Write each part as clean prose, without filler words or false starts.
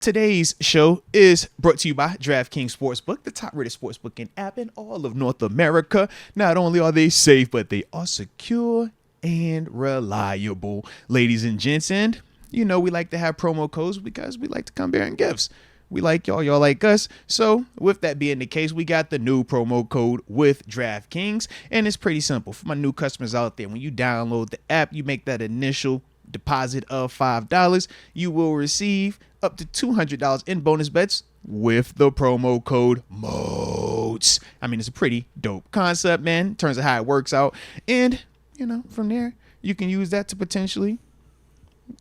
Today's show is brought to you by DraftKings Sportsbook, the top-rated sportsbooking app in all of North America. Not only are they safe, but they are secure and reliable. Ladies and gents, and you know we like to have promo codes because we like to come bearing gifts. We like y'all like us. So with that being the case, we got the new promo code with DraftKings, and it's pretty simple. For my new customers out there, when you download the app, you make that initial deposit of $5, you will receive up to $200 in bonus bets with the promo code MOATS. I mean, it's a pretty dope concept, man, in terms of how it works out. And, you know, from there, you can use that to potentially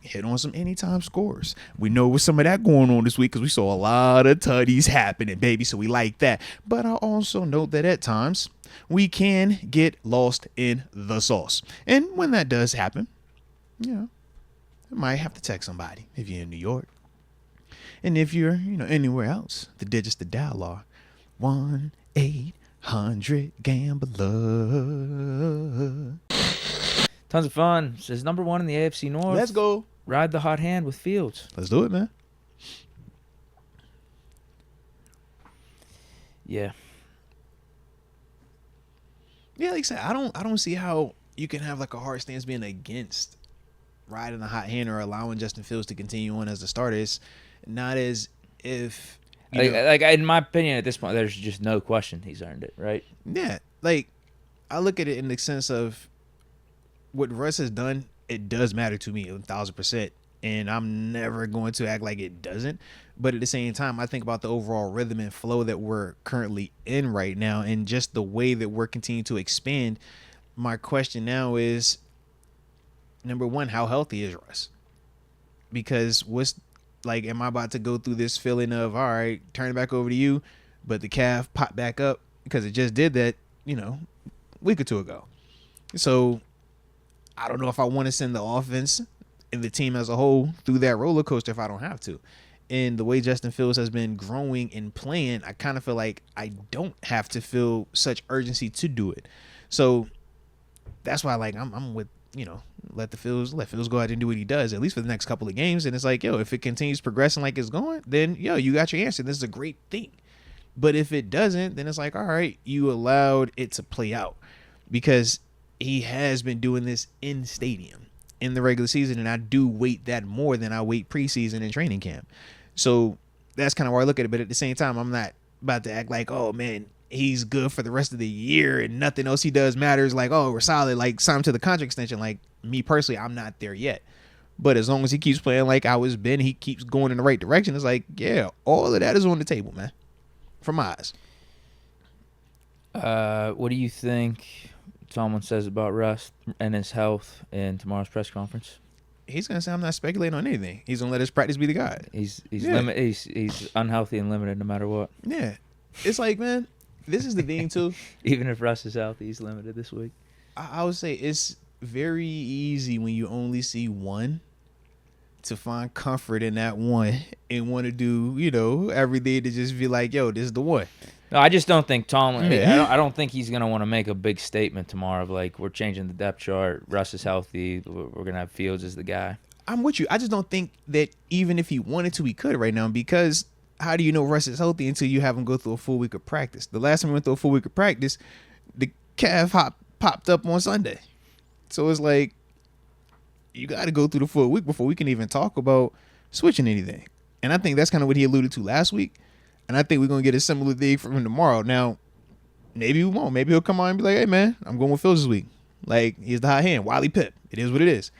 hit on some anytime scores. We know with some of that going on this week because we saw a lot of tutties happening, baby, so we like that. But I also note that at times we can get lost in the sauce. And when that does happen, you know, you might have to text somebody if you're in New York. And if you're, anywhere else, the digits to dial are 1-800-GAMBLER. Tons of fun. Says number one in the AFC North. Let's go. Ride the hot hand with Fields. Let's do it, man. Yeah. Yeah, like I said, I don't see how you can have like a hard stance being against riding the hot hand or allowing Justin Fields to continue on as the starter. It's not as if like in my opinion at this point, there's just no question he's earned it, right? Yeah, like I look at it in the sense of what Russ has done. It does matter to me 1,000%, and I'm never going to act like it doesn't. But at the same time, I think about the overall rhythm and flow that we're currently in right now, and just the way that we're continuing to expand. My question now is, number one, how healthy is Russ? Because am I about to go through this feeling of, all right, turn it back over to you, but the calf popped back up because it just did that, a week or two ago. So I don't know if I want to send the offense and the team as a whole through that roller coaster if I don't have to. And the way Justin Fields has been growing and playing, I kind of feel like I don't have to feel such urgency to do it. So that's why, I'm with, let Fields go out and do what he does, at least for the next couple of games. And it's like, if it continues progressing like it's going, then, you got your answer. This is a great thing. But if it doesn't, then it's like, all right, you allowed it to play out, because he has been doing this in stadium in the regular season. And I do weight that more than I weight preseason and training camp. So that's kind of where I look at it. But at the same time, I'm not about to act like, oh man, he's good for the rest of the year and nothing else he does matters. Like, oh, we're solid. Like, sign him to the contract extension. Like, me personally, I'm not there yet. But as long as he keeps playing like how it's been, he keeps going in the right direction. It's like, yeah, all of that is on the table, man, from my eyes. What do you think Tomlin says about Russ and his health in tomorrow's press conference? He's gonna say, I'm not speculating on anything. He's gonna let his practice be the guide. He's unhealthy and limited no matter what. Yeah, it's like, man, this is the thing too. Even if Russ is healthy, he's limited this week. I would say it's very easy when you only see one to find comfort in that one and want to do, everything to just be like, yo, this is the one. No, I just don't think Tomlin. Yeah. I don't think he's gonna want to make a big statement tomorrow of like, we're changing the depth chart. Russ is healthy. We're gonna have Fields as the guy. I'm with you. I just don't think that even if he wanted to, he could right now, because how do you know Russ is healthy until you have him go through a full week of practice? The last time we went through a full week of practice, the calf popped up on Sunday. So it's like, you got to go through the full week before we can even talk about switching anything. And I think that's kind of what he alluded to last week. And I think we're going to get a similar thing from him tomorrow. Now, maybe we won't. Maybe he'll come on and be like, hey, man, I'm going with Fields this week. Like, he's the hot hand. Wiley Pip. It is what it is.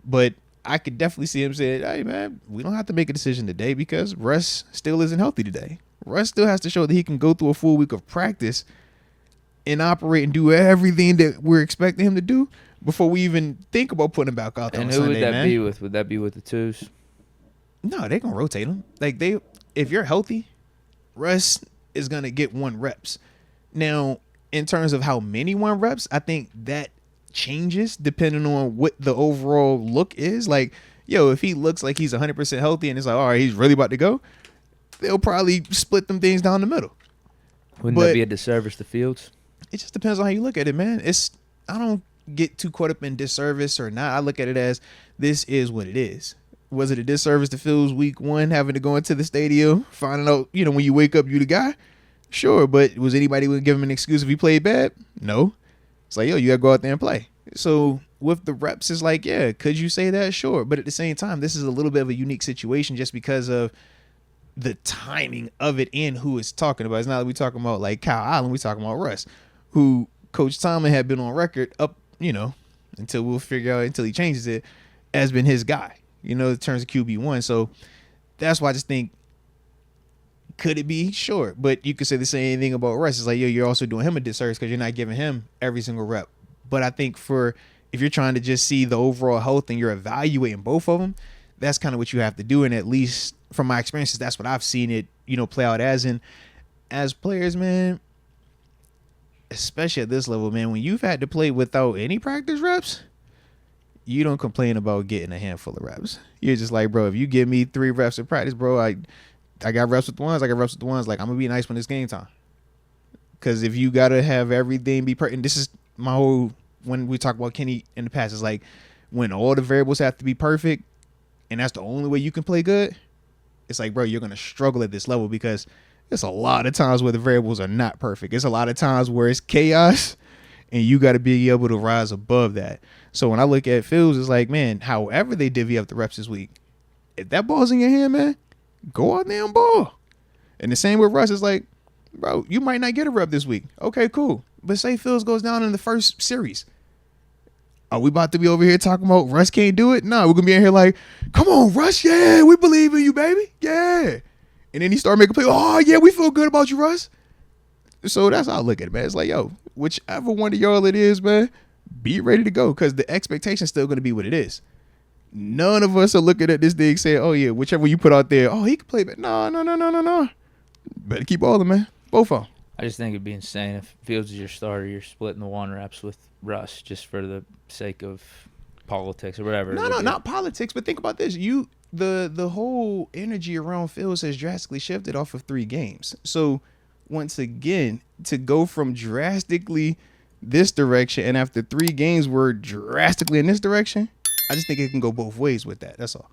But I could definitely see him saying, hey, man, we don't have to make a decision today because Russ still isn't healthy today. Russ still has to show that he can go through a full week of practice and operate and do everything that we're expecting him to do before we even think about putting him back out there on Sunday, And who would that man. be with? Would that be with the twos? No, they're going to rotate him. Like, if you're healthy, Russ is going to get 1 reps. Now, in terms of how many 1 reps, I think that changes depending on what the overall look is. Like, if he looks like he's 100% healthy and it's like, all right, he's really about to go, they'll probably split them things down the middle. Wouldn't that be a disservice to Fields? It just depends on how you look at it, man. I don't get too caught up in disservice or not. I look at it as this is what it is. Was it a disservice to Fields week 1 having to go into the stadium, finding out, when you wake up, you the guy? Sure, but was anybody going to give him an excuse if he played bad? No. It's like, yo, you got to go out there and play. So with the reps, it's like, yeah, could you say that? Sure. But at the same time, this is a little bit of a unique situation just because of the timing of it and who it's talking about. It's not like we talking about like Kyle Allen, we talking about Russ, who Coach Tomlin had been on record up, until he changes it, has been his guy, in terms of QB1. So that's why I just think, could it be? Sure. But you could say the same thing about Russ. It's like, yo, you're also doing him a disservice because you're not giving him every single rep. But I think if you're trying to just see the overall health and you're evaluating both of them, that's kind of what you have to do. And at least from my experiences, that's what I've seen it, play out as. And as players, man, especially at this level, man, when you've had to play without any practice reps, you don't complain about getting a handful of reps. You're just like, bro, if you give me 3 reps of practice, bro, I got reps with the ones. Like, I'm going to be nice when it's game time. Because if you got to have everything be perfect, and this is my whole, when we talk about Kenny in the past, it's like when all the variables have to be perfect and that's the only way you can play good, it's like, bro, you're going to struggle at this level because there's a lot of times where the variables are not perfect. It's a lot of times where it's chaos and you got to be able to rise above that. So when I look at Fields, it's like, man, however they divvy up the reps this week, if that ball's in your hand, man, go out there and ball. And the same with Russ. It's like, bro, you might not get a rep this week. Okay, cool. But say Fields goes down in the first series. Are we about to be over here talking about Russ can't do it? No, we're going to be in here like, come on, Russ. Yeah, we believe in you, baby. Yeah. And then he start making plays. Oh, yeah, we feel good about you, Russ. So that's how I look at it, man. It's like, yo, whichever one of y'all it is, man, be ready to go because the expectation is still going to be what it is. None of us are looking at this thing saying, oh, yeah, whichever you put out there, oh, he can play. But no. Better keep all of them, man. Both of them. I just think it'd be insane if Fields is your starter, you're splitting the 1 reps with Russ just for the sake of politics or whatever. No, not politics, but think about this. The whole energy around Fields has drastically shifted off of 3 games. So, once again, to go from drastically this direction and after 3 games we're drastically in this direction, I just think it can go both ways with that. That's all.